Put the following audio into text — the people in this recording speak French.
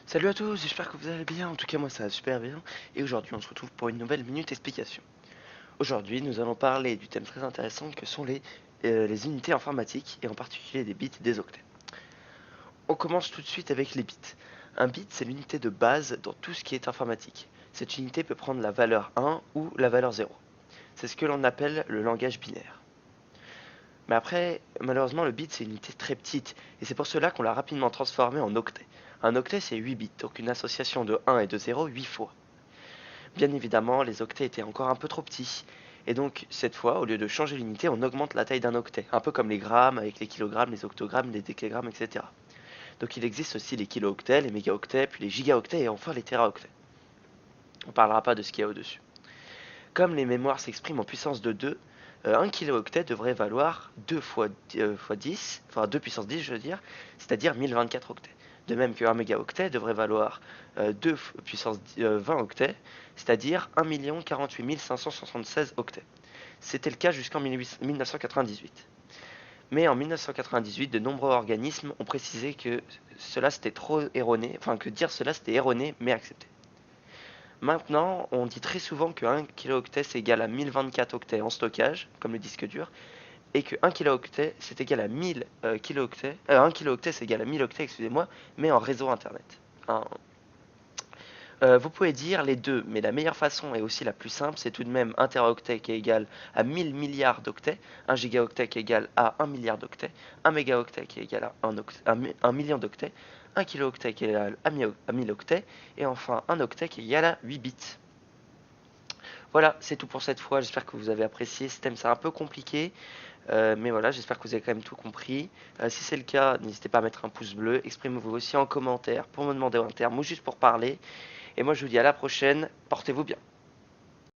Salut à tous, j'espère que vous allez bien, en tout cas moi ça va super bien, et aujourd'hui on se retrouve pour une nouvelle Minute Explication. Aujourd'hui nous allons parler du thème très intéressant que sont les unités informatiques, et en particulier des bits et des octets. On commence tout de suite avec les bits. Un bit c'est l'unité de base dans tout ce qui est informatique. Cette unité peut prendre la valeur 1 ou la valeur 0. C'est ce que l'on appelle le langage binaire. Mais après, malheureusement le bit c'est une unité très petite, et c'est pour cela qu'on l'a rapidement transformé en octet. Un octet c'est 8 bits, donc une association de 1 et de 0 8 fois. Bien évidemment, les octets étaient encore un peu trop petits. Et donc, cette fois, au lieu de changer l'unité, on augmente la taille d'un octet. Un peu comme les grammes avec les kilogrammes, les octogrammes, les décagrammes, etc. Donc il existe aussi les kilo-octets, les mégaoctets, puis les gigaoctets et enfin les téraoctets. On ne parlera pas de ce qu'il y a au-dessus. Comme les mémoires s'expriment en puissance de 2, un kilo-octet devrait valoir 2 fois, fois 10, enfin 2 puissance 10 je veux dire, c'est-à-dire 1024 octets. De même qu'un mégaoctet devrait valoir 2 puissance 20 octets, c'est-à-dire 1 048 576 octets. C'était le cas jusqu'en 1998. Mais en 1998, de nombreux organismes ont précisé que cela c'était trop erroné, enfin que dire cela c'était erroné mais accepté. Maintenant, on dit très souvent que 1 kilooctet c'est égal à 1024 octets en stockage, comme le disque dur, et que 1 kilooctet c'est égal à 1000 kilooctets, 1 kilooctet c'est égal à 1000 octets, excusez-moi, mais en réseau internet. Hein. Vous pouvez dire les deux, mais la meilleure façon et aussi la plus simple, c'est tout de même un teraoctet qui est égal à 1000 milliards d'octets, un gigaoctet qui est égal à 1 milliard d'octets, un mégaoctet qui est égal à 1 million d'octets, un kilooctet qui est égal à 1000 octets, et enfin un octet qui est égal à 8 bits. Voilà, c'est tout pour cette fois. J'espère que vous avez apprécié. Ce thème, c'est un peu compliqué. Mais voilà, j'espère que vous avez quand même tout compris. Si c'est le cas, n'hésitez pas à mettre un pouce bleu. Exprimez-vous aussi en commentaire pour me demander un terme ou juste pour parler. Et moi, je vous dis à la prochaine. Portez-vous bien.